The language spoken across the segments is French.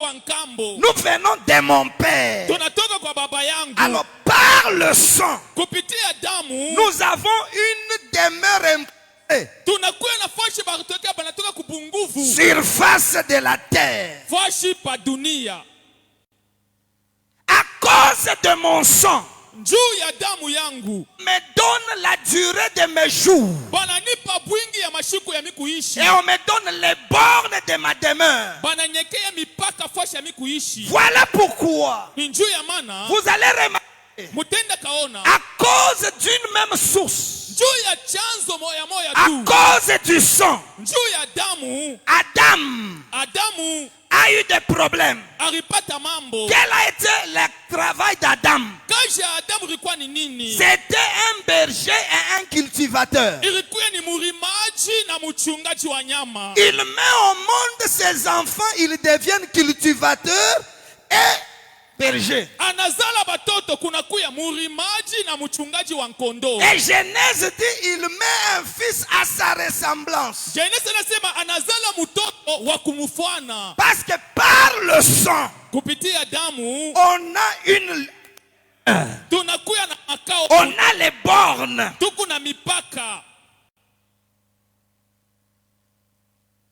Nous venons de mon père. Alors par le sang, nous avons une demeure surface de la terre. À cause de mon sang, me donne la durée de mes jours. Et on me donne les bornes de ma demeure. Voilà pourquoi vous allez remarquer, à cause d'une même source, à cause du sang, Adam a eu des problèmes. Quel a été le travail d'Adam? C'était un berger et un cultivateur. Il met au monde ses enfants, ils deviennent cultivateurs et bergers. Et Genèse dit, il met un fils à sa ressemblance. Parce que par le sang, on a les bornes.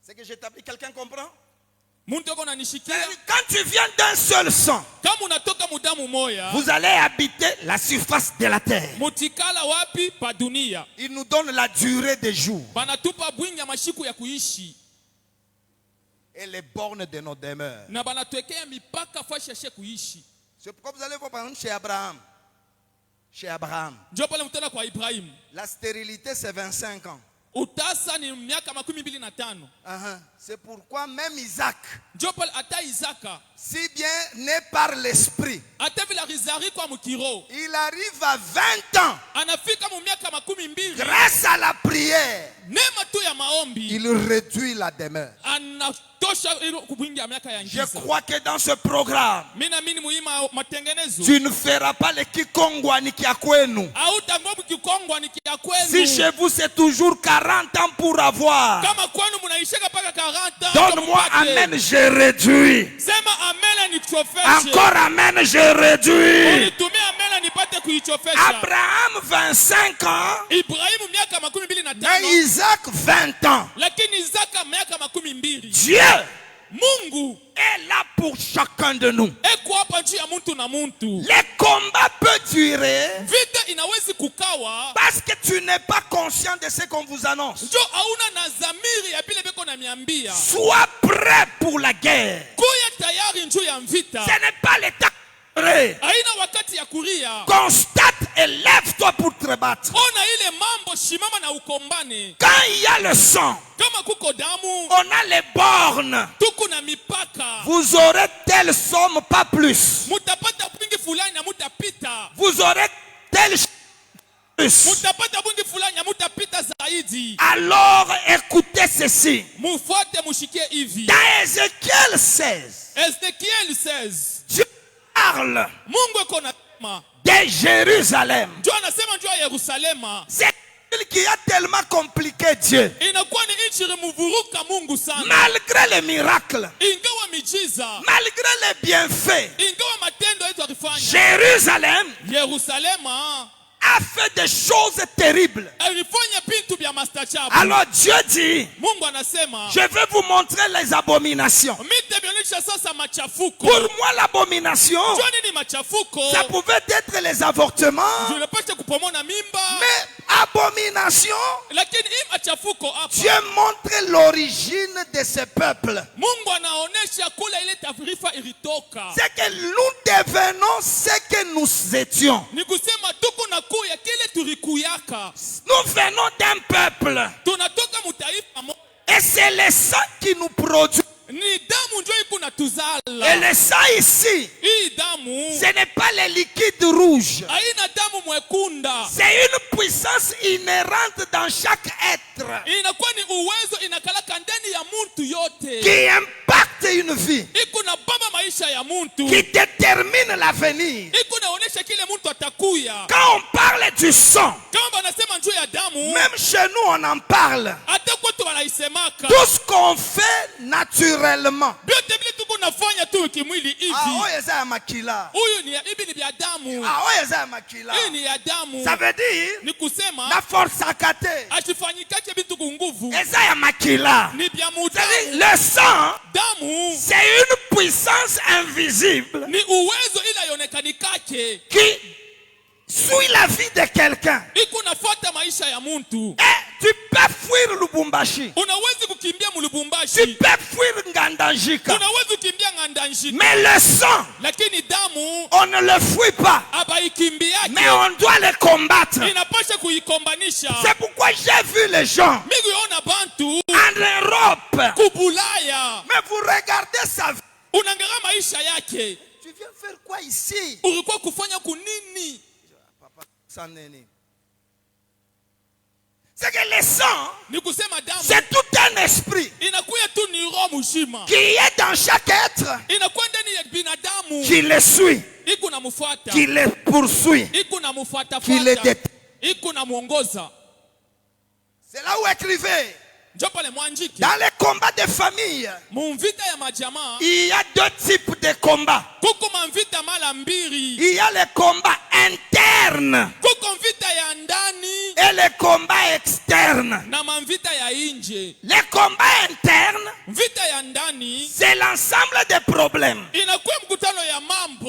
C'est que j'établis, quelqu'un comprend? Quand tu viens d'un seul sang, vous allez habiter la surface de la terre. Il nous donne la durée des jours et les bornes de nos demeures. C'est pourquoi vous allez voir par exemple chez Abraham. Chez Abraham, la stérilité c'est 25 ans. C'est pourquoi même Isaac, si bien né par l'esprit, il arrive à 20 ans. Grâce à la prière, il réduit la demeure. Je crois que dans ce programme, tu ne feras pas le Kikongwani Kiakwenu. Si chez vous c'est toujours 40 ans pour avoir, donne-moi amen, je réduis. Encore amen, je réduis. Abraham 25 ans, mais Isaac 20 ans. Dieu est là pour chacun de nous. Le combat peut durer parce que tu n'es pas conscient de ce qu'on vous annonce. Sois prêt pour la guerre. Ce n'est pas l'état. Constate et lève-toi pour te battre. Quand il y a le sang, on a les bornes. Vous aurez telle somme, pas plus. Vous aurez telle plus. Alors écoutez ceci. Dans Ézéchiel 16, Dieu parle de Jérusalem. C'est qui a tellement compliqué Dieu. Malgré les miracles, malgré les bienfaits, Jérusalem a fait des choses terribles. Alors Dieu dit, je vais vous montrer les abominations. Pour moi l'abomination, ça pouvait être les avortements, mais abomination, Dieu montre l'origine de ce peuple. C'est que nous devenons ce que nous étions. Nous venons d'un peuple. Et c'est le sang qui nous produit. Et le sang ici, ce n'est pas le liquide rouge. C'est une puissance inhérente dans chaque être qui impacte une vie, qui détermine l'avenir. Quand on parle du sang, même chez nous on en parle. Tout ce qu'on fait naturellement, unafanya tu kimwili hivi. Huyu ni hivi ni vya damu. Hii ni ya damu. Ça veut dire ni kusema na force akate. Asifanyikake vitu kwa nguvu. Eza ya makila. Ni vya muda. Le sang, damu, c'est une puissance invisible. Ni uwezo ila yonekanikache. Qui suit la vie de quelqu'un. Iko nafuata maisha ya mtu. Tu peux fuir Lubumbashi. Unaweza kukimbia Lubumbashi. Tu peux fuir Ngandanjika. Unaweza kukimbia Ngandanjika. Mais le sang, lakini damu, on ne le fuit pas. Abaikimbiake. Mais on doit le combattre. Inapasha kuikombanisha. C'est pourquoi j'ai vu les gens Migiona bantu en Europe. Kubulaya. Mais vous regardez sa vie. Unangalia maisha yake. Tu viens faire quoi ici? Ulikuwa kufanya kunini? Papa, ça neni. C'est que le sang, c'est tout un esprit qui est dans chaque être, qui le suit, qui le poursuit, qui le détruit. C'est là où écrivez. Dans les combats de famille, il y a deux types de combats. Il y a les combats internes et les combats externes. Les combats internes, c'est l'ensemble des problèmes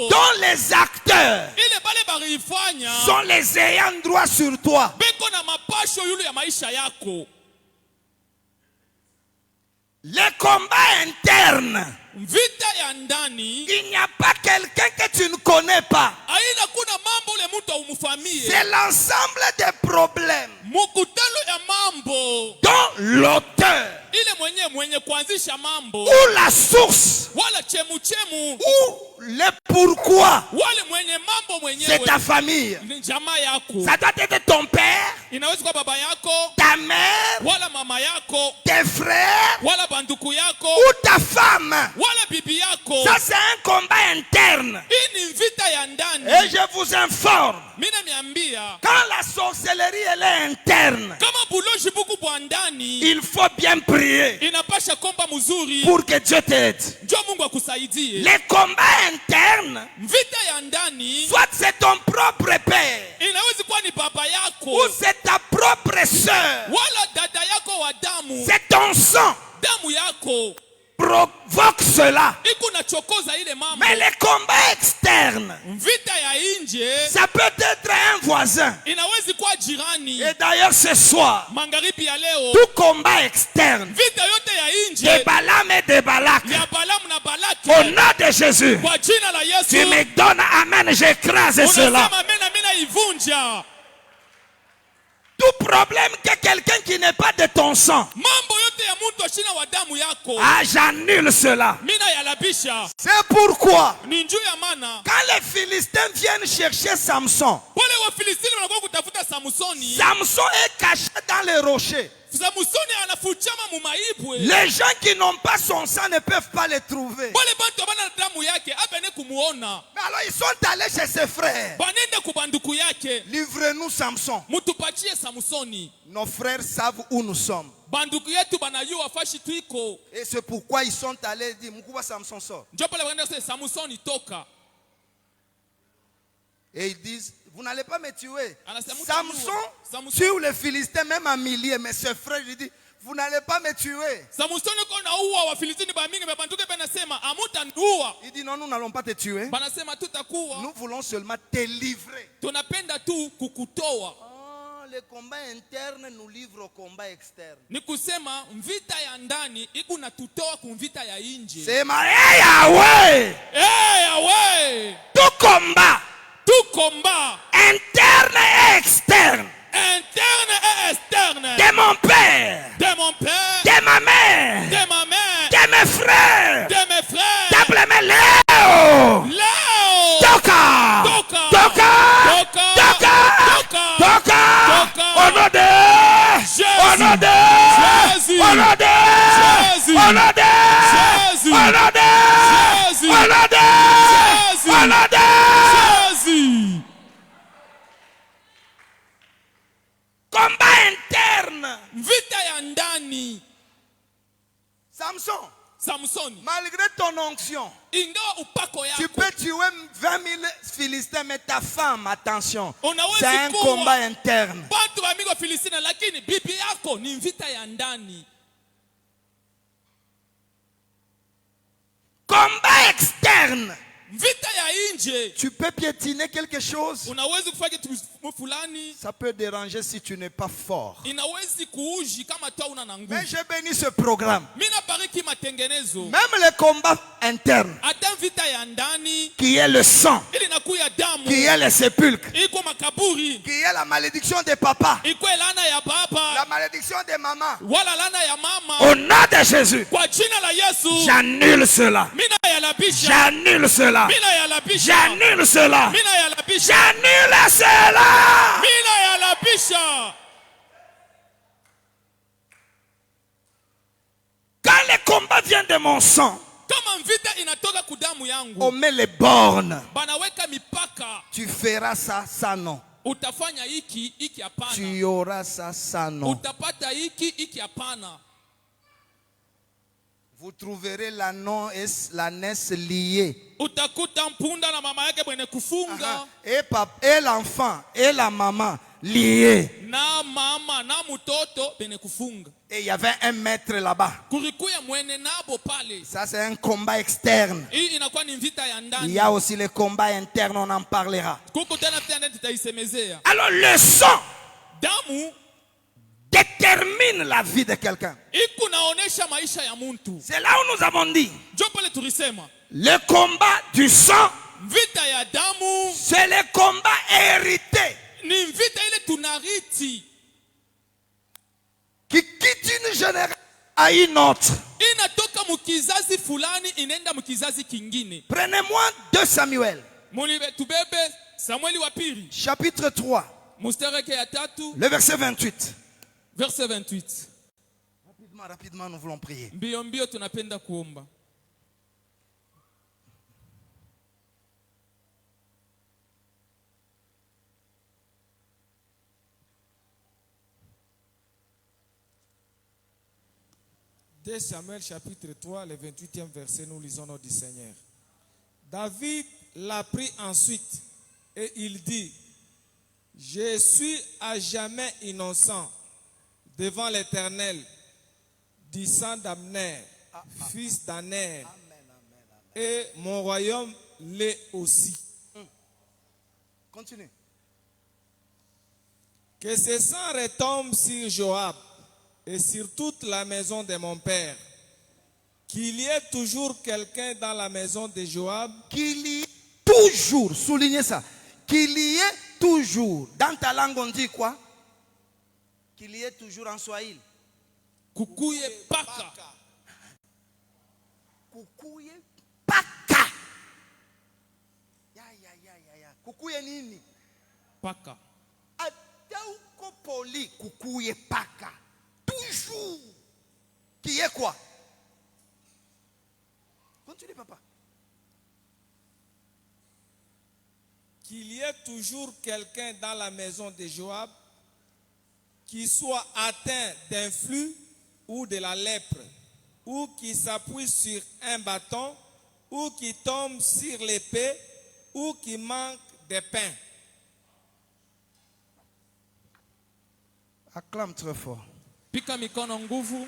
dont les acteurs sont les ayants droit sur toi. Les combats internes, il n'y a pas quelqu'un que tu ne connais pas. C'est l'ensemble des problèmes dont l'auteur ou la source ou le pourquoi, c'est ta famille. Ça doit être ton père, ta mère, tes frères ou ta femme. Ça c'est un combat interne. Et je vous informe, quand la sorcellerie elle est interne, il faut bien prier pour que Dieu t'aide. Les combats internes, soit c'est ton propre père ou c'est ta propre soeur, c'est ton sang provoque cela. Mais les combats externes, ça peut être un voisin. Et d'ailleurs ce soir, tout combat externe de Balaam et de Balak, au nom de Jésus, tu me donnes amen, j'écrase cela. Tout problème que quelqu'un qui n'est pas de ton sang, j'annule cela. C'est pourquoi quand les Philistins viennent chercher Samson, Samson est caché dans les rochers. Les gens qui n'ont pas son sang ne peuvent pas le trouver. Mais alors ils sont allés chez ses frères. Livrez-nous Samson. Nos frères savent où nous sommes. Et c'est pourquoi ils sont allés dire Mkubwa Samson sort. Et ils disent vous n'allez pas me tuer. Samson tue les Philistins même en milliers. Mais ses frères lui disent vous n'allez pas me tuer. Il dit non, nous n'allons pas te tuer. Nous voulons seulement te livrer. Le combat interne nous livre au combat externe. C'est ma Yahweh. Tout combat interne et externe. De mon père, de ma mère, de mes frères, d'appelez-moi Léo. Toka. Au nom de Jésus. Combat interne. Vita ya ndani. Samson, Malgré ton onction, tu peux tuer 20 000 Philistins, mais ta femme, attention, c'est un combat interne. Combat externe. Tu peux piétiner quelque chose. Ça peut déranger si tu n'es pas fort. Mais j'ai béni ce programme. Même les combats internes, qui est le sang, qui est les sépulcres, qui est la malédiction des papas, la malédiction des mamans. Au nom de Jésus, j'annule cela. J'annule cela. J'annule cela. J'annule cela. Quand le combat vient de mon sang, on met les bornes. Tu feras ça, ça non. Tu auras ça, ça non. Vous trouverez la naisse liée. Et l'enfant et la maman liés. Et il y avait un maître là-bas. Ça c'est un combat externe. Il y a aussi les combats internes, on en parlera. Alors le sang détermine la vie de quelqu'un. C'est là où nous avons dit le combat du sang, c'est le combat hérité qui quitte une génération à une autre. Prenez-moi 2 Samuel chapitre 3 le verset 28. Verset 28. Rapidement, nous voulons prier. Dès Samuel chapitre 3, le 28e verset, nous lisons notre du Seigneur. David l'a pris ensuite et il dit: je suis à jamais innocent devant l'Éternel du sang d'Abner, fils d'Aner, et mon royaume l'est aussi. Continue. Que ce sang retombe sur Joab et sur toute la maison de mon père. Qu'il y ait toujours quelqu'un dans la maison de Joab. Qu'il y ait toujours, soulignez ça. Qu'il y ait toujours. Dans ta langue on dit quoi? Qu'il y ait toujours en Swahili. Kukuye paka. Kukuye paka. Ya. Kukuye nini? Paka. Atauko poli kukuye paka. Toujours. Qui est quoi? Continue papa. Qu'il y ait toujours quelqu'un dans la maison de Joab qui soit atteint d'un flux ou de la lèpre, ou qui s'appuie sur un bâton, ou qui tombe sur l'épée, ou qui manque de pain. Acclame très fort. Pika mikono nguvu.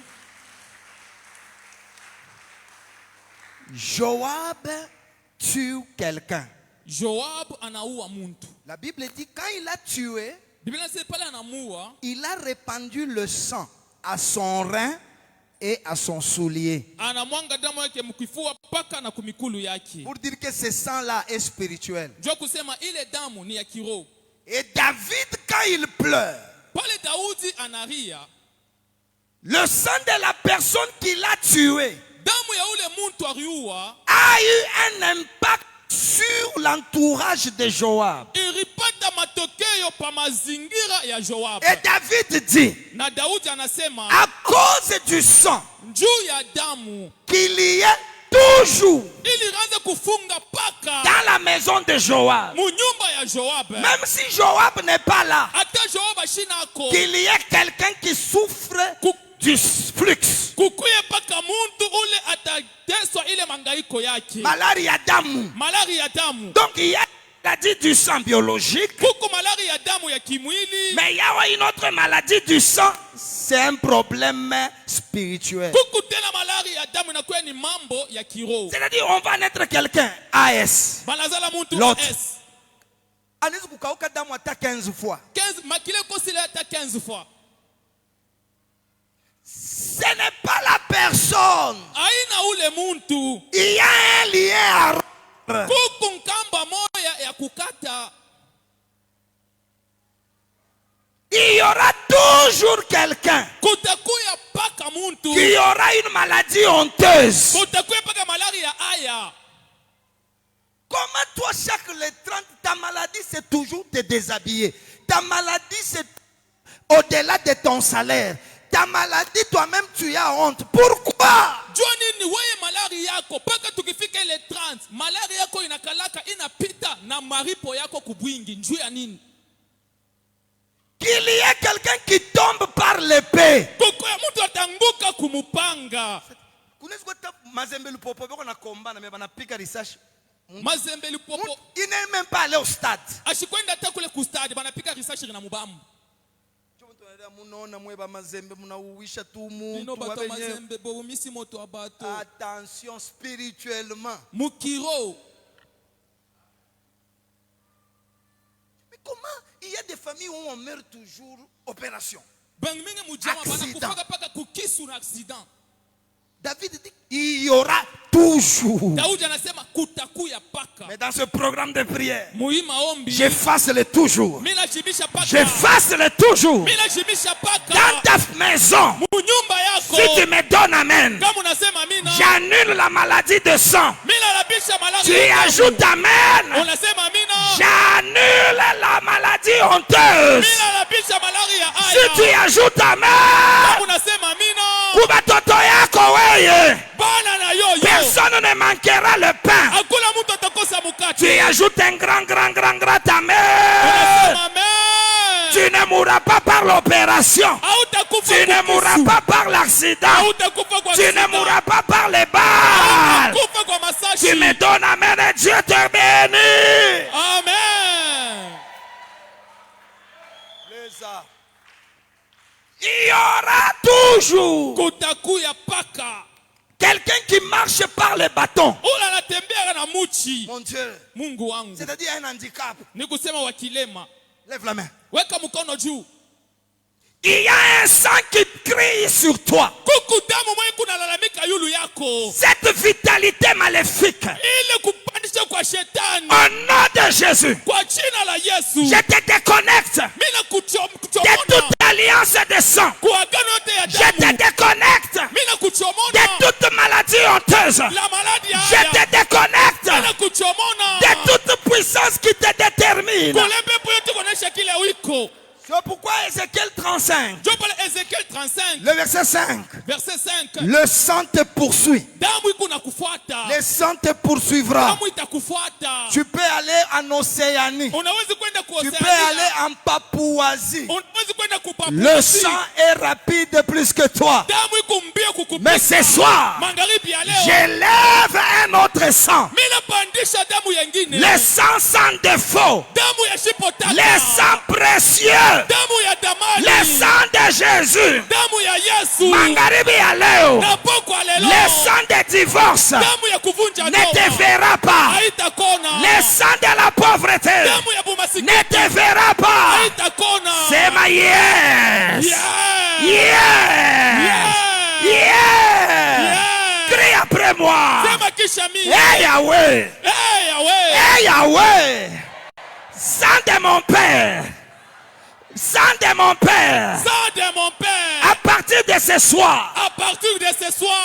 Joab tue quelqu'un. Joab anaua muntu. La Bible dit quand il a tué, il a répandu le sang à son rein et à son soulier. Pour dire que ce sang-là est spirituel. Et David, quand il pleure, le sang de la personne qui l'a tué a eu un impact sur l'entourage de Joab. Et David dit, à cause du sang, qu'il y ait toujours dans la maison de Joab, même si Joab n'est pas là, qu'il y ait quelqu'un qui souffre du flux. Maladie ya damu. Donc il y a la maladie du sang biologique. Mais il y a une autre maladie du sang. C'est un problème spirituel. C'est-à-dire on va naître quelqu'un AS. L'autre. Anaweza kukauka damu hata 15 fois. Ce n'est pas la personne. Il y a un lien à rompre. Il y aura toujours quelqu'un qui aura une maladie honteuse. Comment toi, chaque les 30, ta maladie c'est toujours te déshabiller. Ta maladie c'est au-delà de ton salaire. Ta maladie, toi-même, tu as honte. Pourquoi? Qu'il y ait quelqu'un qui tombe par l'épée. Il n'est même pas allé au stade. Attention spirituellement. Mais comment il y a des familles où on meurt toujours opération? Accident. David dit il y aura toujours. Mais dans ce programme de prière, j'efface le toujours. J'efface le toujours. Dans ta maison, si tu me donnes amen, j'annule la maladie de sang. Tu ajoutes amen, j'annule la maladie honteuse. Si tu ajoutes amen, personne ne manquera le pain. Tu ajoutes un grand amen. Tu ne mourras pas par l'opération. Tu ne mourras pas par l'accident. Tu ne mourras pas par les balles. Tu me donnes amen et Dieu te bénit. Amen. Il y aura toujours quelqu'un qui marche par les bâtons. Mon Dieu. C'est-à-dire un handicap. Lève la main. Il y a un sang qui crie sur toi. Cette vitalité maléfique. Au nom de Jésus, je te déconnecte de toute alliance de sang. Je te déconnecte de toute maladie honteuse. Je te déconnecte de toute puissance qui te détermine. C'est pourquoi Ézéchiel 35, le verset 5, le sang te poursuit. Le sang te poursuivra. Tu peux aller en Océanie. Tu peux aller en Papouasie. Le sang est rapide plus que toi. Mais ce soir, j'élève un autre sang. Le sang sans défaut. Le sang précieux. Le sang de Jésus. Mangaribi Aleo. Le sang de divorce ne te verra pas. Le sang de la pauvreté ne te verra pas. C'est ma yes. Crie après moi. Hey Yahweh. Hey Yahweh. Sang de mon Père. Sang de mon Père. À partir de ce soir.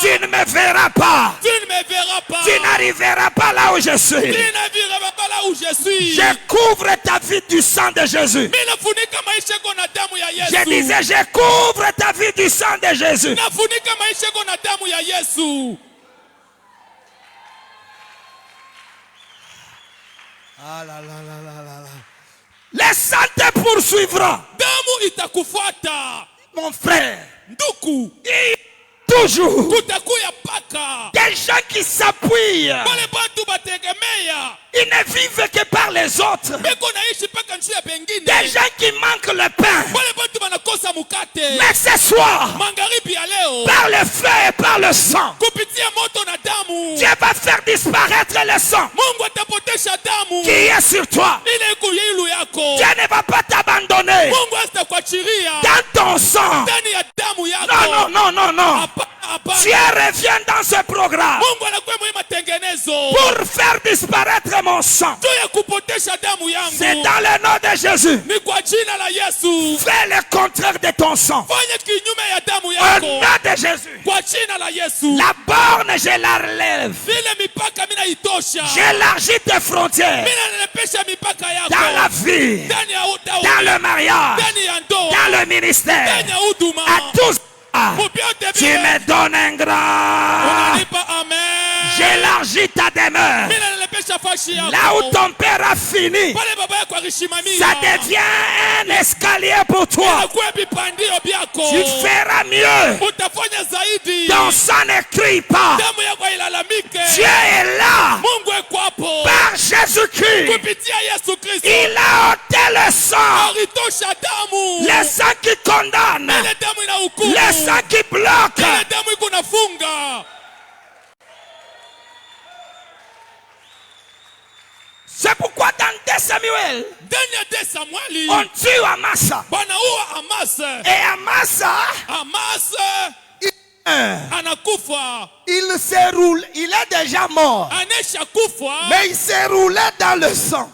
Tu ne me verras pas. Tu n'arriveras pas là où je suis. Je couvre ta vie du sang de Jésus. Je disais, je couvre ta vie du sang de Jésus. Ah là là là là là. Le sang te poursuivra. Mon frère, il y a toujours des gens qui s'appuient. Ils ne vivent que par les autres. Des gens qui manquent le pain. Mais ce soir, par le feu et par le sang, Dieu va faire disparaître le sang qui est sur toi. Dieu ne va pas t'abandonner dans ton sang. Non, non, non, non, non. Dieu revient dans ce programme pour faire disparaître mon sang. C'est dans le nom de Jésus. Fais le contraire de ton sang. Au nom de Jésus. La borne, je la relève. J'élargis tes frontières. Dans la vie, dans le mariage, dans le ministère, à tous. Tu me donnes un grand. J'élargis ta demeure. Là où ton père a fini, ça devient un escalier pour toi. Tu feras mieux. Ton sang ne crie pas. Dieu est là. Par Jésus-Christ, il a ôté le sang. Le sang qui condamne. Le sang qui bloque. C'est pourquoi dans 2 Samuel, on tue Amasa. Et Amasa, il se roule, il est déjà mort. Mais il se roulait dans le sang.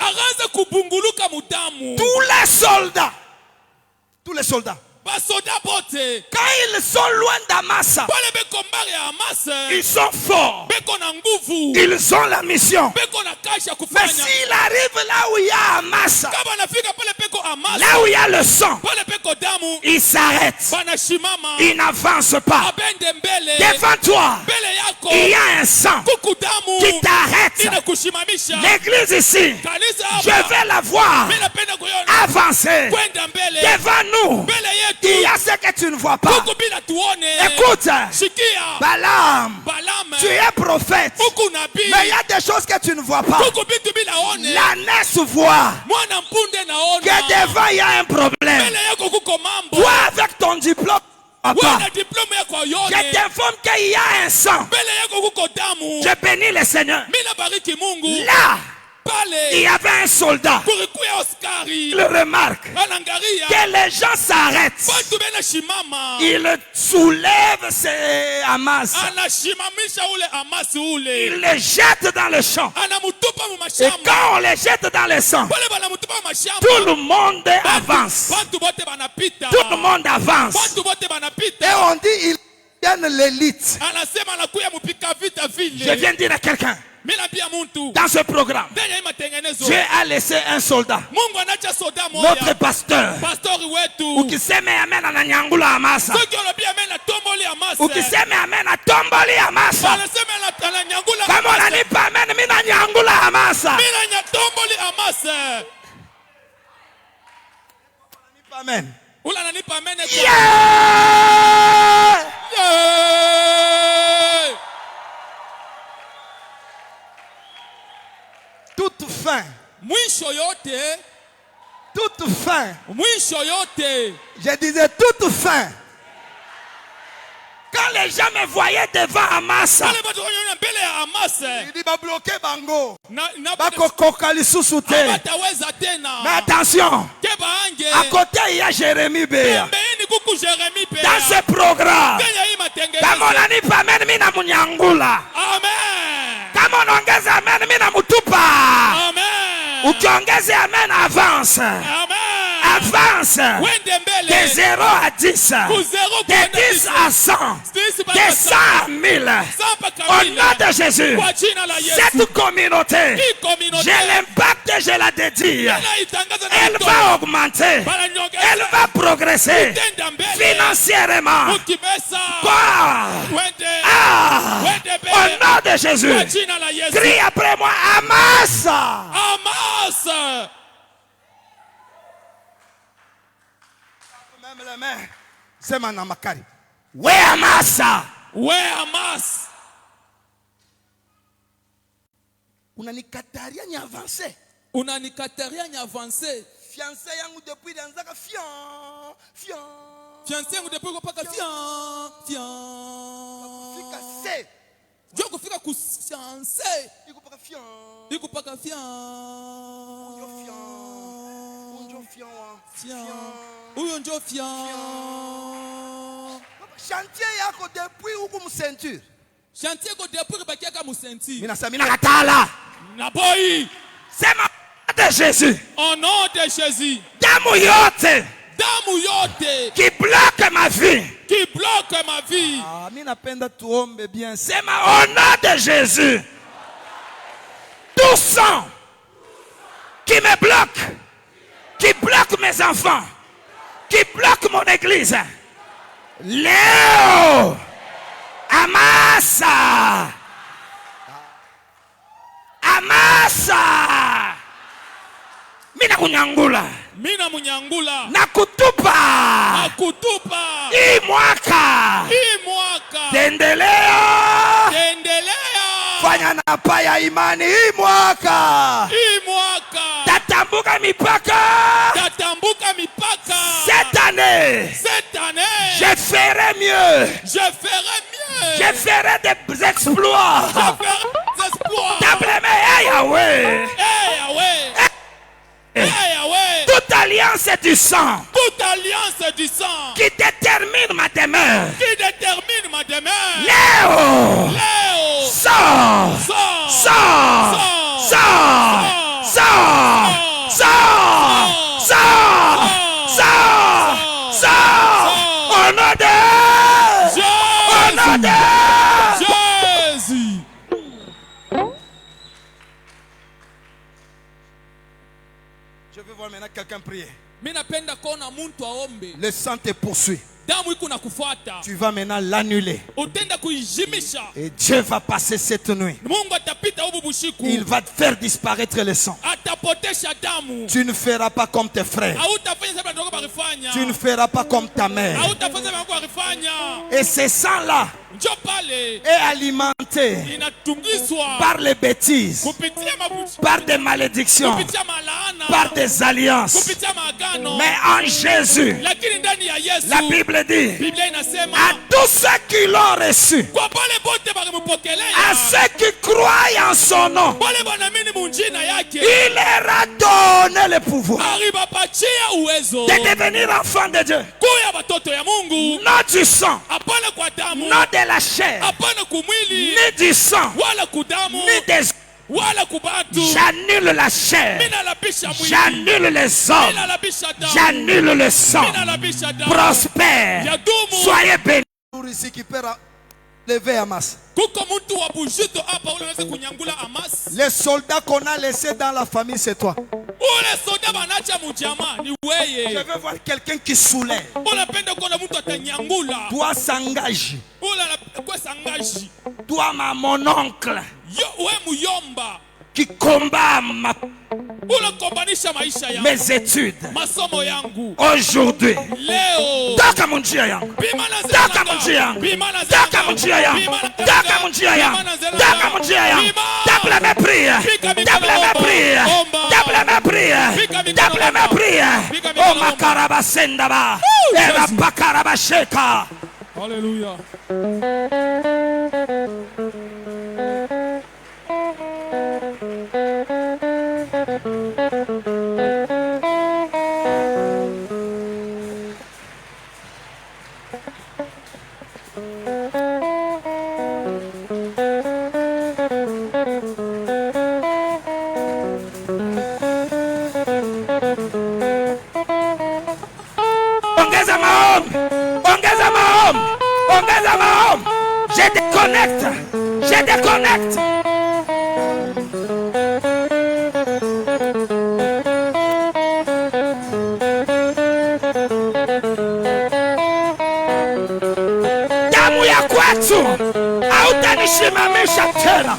Tous les soldats. Quand ils sont loin d'Amasa, ils sont forts. Ils ont la mission. Mais s'il arrive là où il y a Amasa, là où il y a le sang, il s'arrête. Il n'avance pas. Devant toi, il y a un sang qui t'arrête. L'église ici, je vais la voir avancer. Devant nous, il y a ce que tu ne vois pas. Écoute, Balaam, tu es prophète. Mais il y a des choses que tu ne vois pas. L'ânesse voit que devant il y a un problème. Toi avec ton diplôme, je t'informe qu'il y a un sang. Je bénis le Seigneur. Là, il y avait un soldat. Il remarque que les gens s'arrêtent. Il soulève ses amas. Il les jette dans le champ. Et quand on les jette dans le sang, tout le monde avance. Tout le monde avance. Et on dit il vient l'élite. Je viens dire à quelqu'un, dans ce programme, Dieu a laissé un soldat, notre pasteur, ukiseme amen ananyangula amasa, ukiseme amen atomboli amasa, kama unanipa amen mina nyangula amasa, amen. Yeah! Toute fin. Toute fin. Je disais toute fin. Quand les gens me voyaient devant Amasa, il dit bloquer bango. Mais attention, à côté il y a Jérémie Béa. Dans ce programme, comme on a dit amen mina munyangula. Comme on engage amen mina mutupa. Ukiongeze amen avance. Avance de 0 à 10, de 10 à 100, de 100 à 1000. Au nom de Jésus, cette communauté, je l'impacte, je la dédie. Elle va augmenter, elle va progresser financièrement. Au nom de Jésus, crie après moi, Amasa. Même les mains, c'est Manamakari. Oui, Amasa. Ouais, Hamas. Unanikataria ni avancer. Unanikataria ni avancer. Fiancé yangu depuis danzaka fian. Fiancé yangu depuis kopaka fian. Fika se. Joko fika ku fiancé. Ikupaka fian. Ikupaka fian. Unjo fian. Uyo njo fian. Chantier yako depuis uku mu ceinture. Chantier ko depuis bakiaka mu ceinture. Mina samina katala. Na boy. C'est ma de Jésus. Au nom de Jésus. Damu yote. Damu yote. Qui bloque ma vie. Qui bloque ma vie. Ah, mina penda tuombe bien. C'est ma au nom de Jésus. Tout sang qui me bloque. Qui bloque mes enfants. Qui bloque mon église. Léo. Amasa. Amasa. Mina kunyangula. Mina munyangula. Nakutupa. Nakutupa. Imwaka. Imwaka. Tendelea. Tendelea. Fanya na paya imani imwaka. Imwaka. Tatambuka mipaka. Tatambuka mipaka. Cette année. Cette année. Je ferai mieux. Je ferai mieux. Je ferai des exploits. Je ferai des exploits. Hey Yahweh. Hey Yahweh. Hey Yahweh. Toute alliance du sang. Toute alliance du sang. Qui détermine ma demeure. Qui détermine ma demeure. Léo. Léo. Sors. Sors. Sors. Sors. Sors. Sors. Sors. Sors. Sors. Au nom de Jésus. Au nom de Jésus. Je veux voir maintenant quelqu'un prier. Le sang te poursuit. damu iko na kufuata. Tu vas maintenant l'annuler. Utenda kuijimisha. Et Dieu va passer cette nuit. Mungu atapita ubu bushiku. Il va faire disparaître le sang. Atapotesha damu. Tu ne feras pas comme tes frères. Hautafanya sababu ndogo barifanya. Tu ne feras pas comme ta mère. Hautafanya sababu barifanya. Et ce sang-là est alimenté par les bêtises, par des malédictions, par des alliances. Mais en Jésus, la Bible dit à tous ceux qui l'ont reçu, à ceux qui croient en son nom, il leur a donné le pouvoir de devenir enfants de Dieu. Non du sang, non de la chair, ni du sang, ni des... J'annule la chair, j'annule les hommes, j'annule le sang. Prospère, soyez bénis. Lever Hamas. Les soldats qu'on a laissés dans la famille, c'est toi. Je veux voir quelqu'un qui soulève. Toi s'engage. Toi mon oncle qui combat mes études aujourd'hui. Toka munjia yangu. Toka munjia yangu. Toka munjia yangu. Toka munjia yangu. Toka munjia yangu. Double mes prières. Double mes prières. Double mes prières. Double mes prières. Oh makarabasenda ba. Eva pakarabasheka. Alléluia. Ongeza maombi. Ongeza maombi. Ongeza maombi. Je déconnecte. Je déconnecte. Damu ya kwetu hautanisimamisha tena.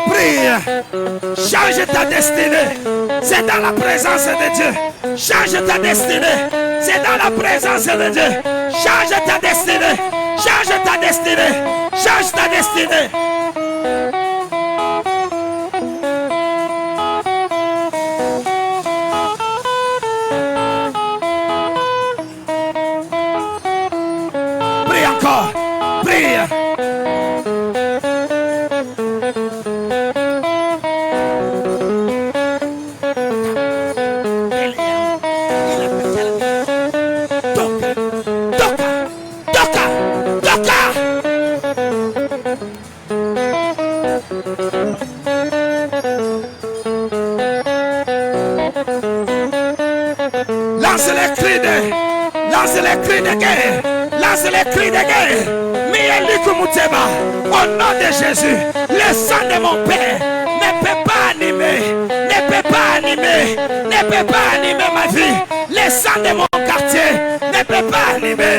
Prie. Change ta destinée. C'est dans la présence de Dieu. Change ta destinée. C'est dans la présence de Dieu. Change ta destinée. Change ta destinée. Change ta destinée. Prie encore. Prie. Lance les cris de guerre. Lance les cris de guerre. Au nom de Jésus, le sang de mon Père ne peut pas animer, ne peut pas animer, ne peut pas animer ma vie. Le sang de mon quartier ne peut pas animer.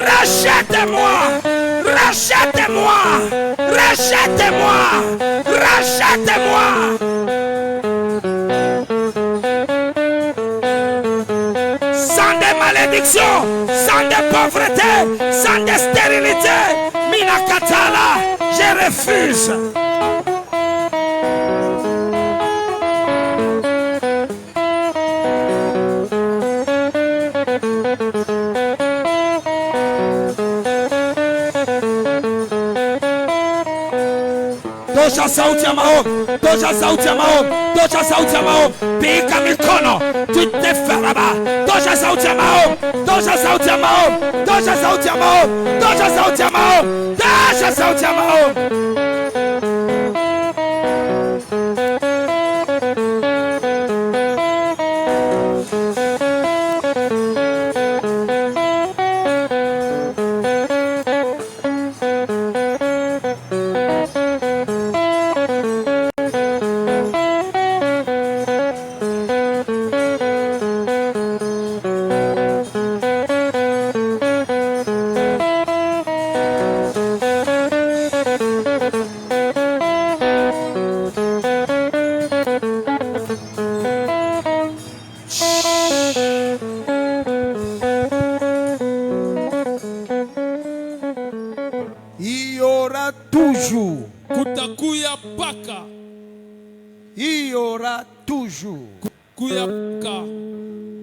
Rachetez-moi, rachetez-moi, rachetez-moi, rachetez-moi. Sans de malédiction, sans de pauvreté, sans de stérilité, Minakatala, je refuse. Tosha sauti ya maombi, tosha sauti ya maombi, tosha sauti ya maombi, pika mikono, tutefaraba, tosha sauti ya maombi, tosha sauti ya maombi, tosha sauti ya maombi, tosha sauti ya maombi, tosha sauti ya maombi.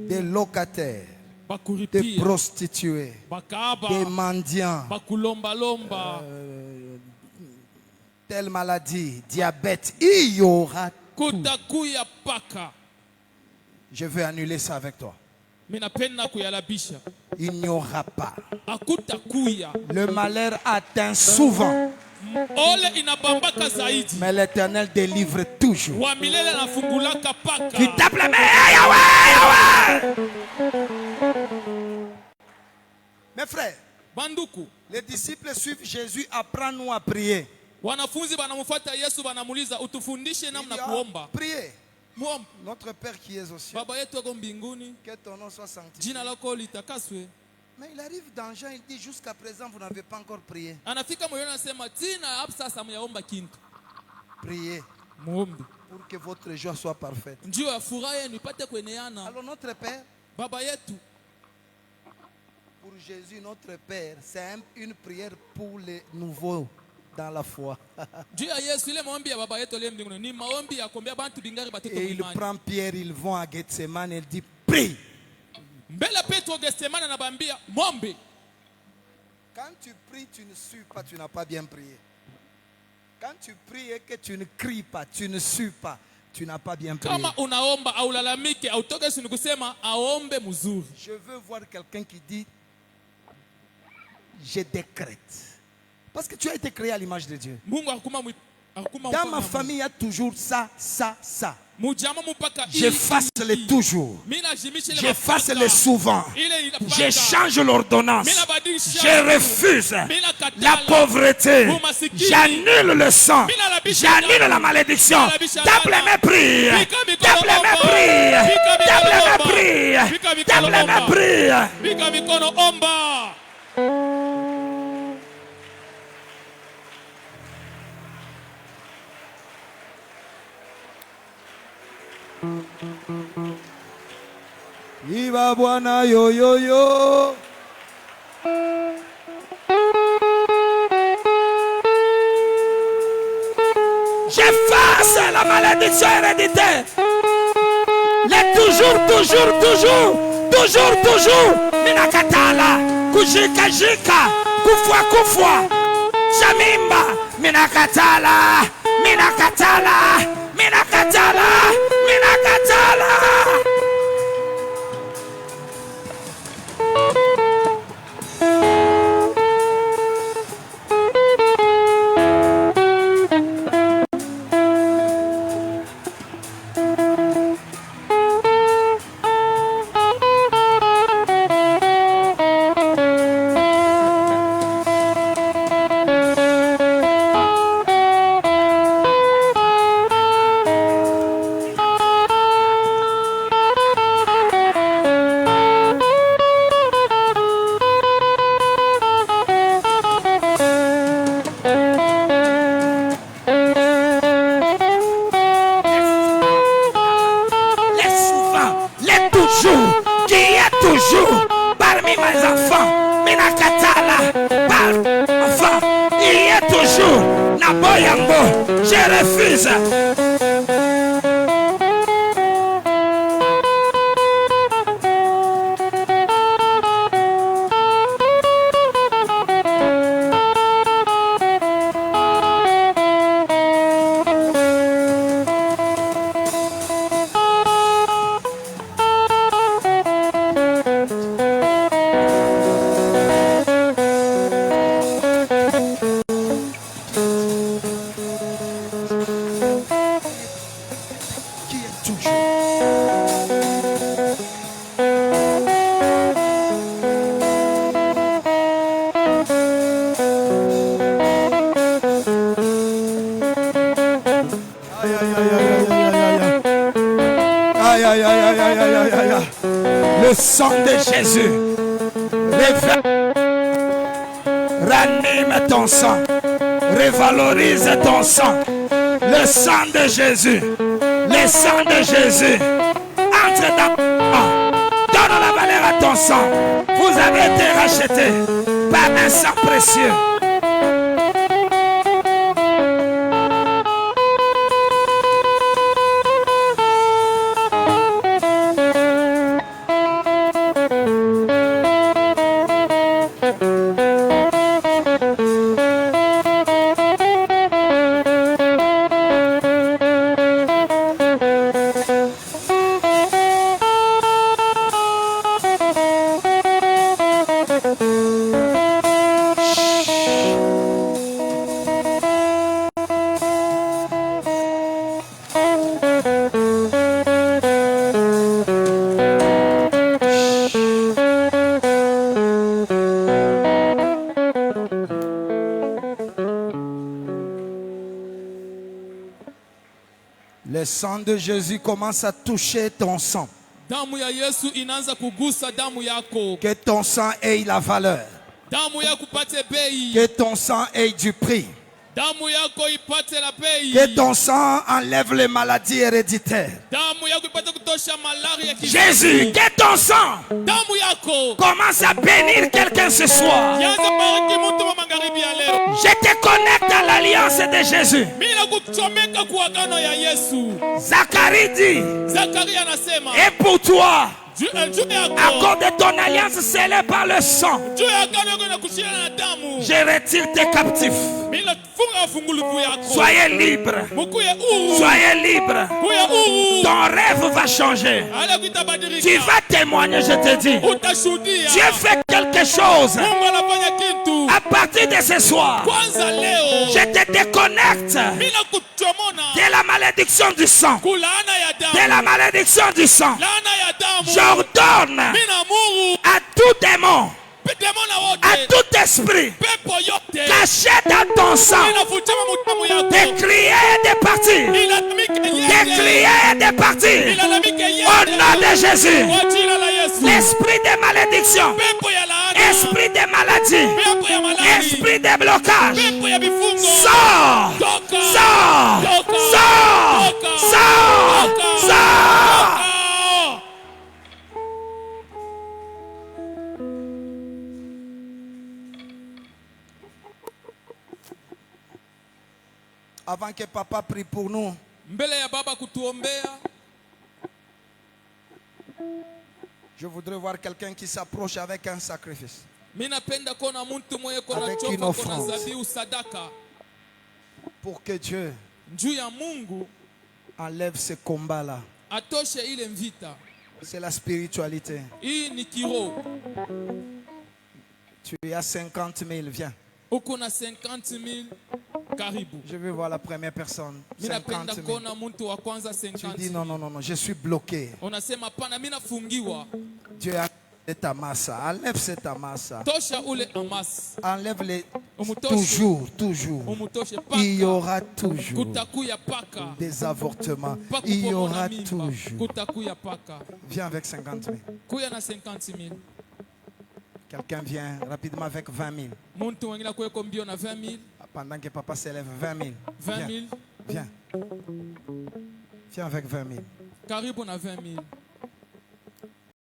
Des locataires, des prostituées, des mendiants, telle maladie, diabète, il y aura tout. Je veux annuler ça avec toi. Il n'y aura pas. Le malheur atteint souvent, mais l'Éternel délivre toujours. Tu tapes la main, mes frères, les disciples suivent Jésus, apprends-nous à prier. Priez. Notre Père qui es au ciel, que ton nom soit sanctifié, Mais il arrive dans Jean, il dit jusqu'à présent vous n'avez pas encore prié. Priez pour que votre joie soit parfaite. Alors notre Père, pour Jésus, notre Père, c'est une prière pour les nouveaux dans la foi. Et il prend Pierre, ils vont à Gethsemane, il dit prie. Quand tu pries, tu ne suis pas, tu n'as pas bien prié. Quand tu pries et que tu ne cries pas, tu ne suis pas, tu n'as pas bien prié. Je veux voir quelqu'un qui dit je décrète. Parce que tu as été créé à l'image de Dieu. Dans ma famille, il y a toujours ça. J'efface les toujours. J'efface les souvent. Je change l'ordonnance. Je refuse la pauvreté. J'annule le sang. J'annule la malédiction. Double mépris. Double mépris. Double mépris. Double mépris. Iba Bwana yo yo yo. J'efface la malédiction héréditaire. Les toujours. Minakatala, kujika, kufwa. Shamimba, minakatala. Je refuse. Le sang de Jésus ranime ton sang, revalorise ton sang. Le sang de Jésus, le sang de Jésus entre dans donne la valeur à ton sang. Vous avez été rachetés par un sang précieux. Le sang de Jésus commence à toucher ton sang. Damu ya Yesu inaanza kugusa damu yako. Que ton sang ait la valeur. Damu yako ipate bei. Que ton sang ait du prix. Damu yako ipate la bei. Que ton sang enlève les maladies héréditaires. Damu yako ipate kutosha malaria ya Jésus, que ton sang damu yako commence à bénir quelqu'un ce soir. Yanza bariki mtu wa magharibi ya leo. Je te connecte à l'alliance de Jésus. Mimi nakuchomeka kwa agano ya Yesu. Zacharie dit, Zakaria anasema, et pour toi, à cause de ton alliance scellée par le sang, je retire tes captifs. Soyez libres. Soyez libres. Ton rêve va changer. Tu vas témoigner, je te dis. Dieu fait quelque chose. À partir de ce soir, je te déconnecte de la malédiction du sang. De la malédiction du sang. J'ordonne à tout démon, à tout esprit caché dans ton sang de crier et de partir, de crier et de partir au nom de Jésus. L'esprit de malédiction, esprit de maladie, esprit de blocage, sors, sors, sors, sors, sors. Avant que papa prie pour nous, je voudrais voir quelqu'un qui s'approche avec un sacrifice, avec une offrande, pour que Dieu enlève ce combat-là. C'est la spiritualité. Tu as 50 000, viens. Je vais voir la première personne. 50 000. Tu dis non, non, non, non, je suis bloqué. Dieu a ta masse. Enlève cette masse. Enlève-les toujours, toujours. Il y aura toujours des avortements. Il y aura toujours. Viens avec 50 000. Quelqu'un vient rapidement avec 20 000. Pendant que papa s'élève, 20 000. 20 000. Viens. Viens avec 20 000.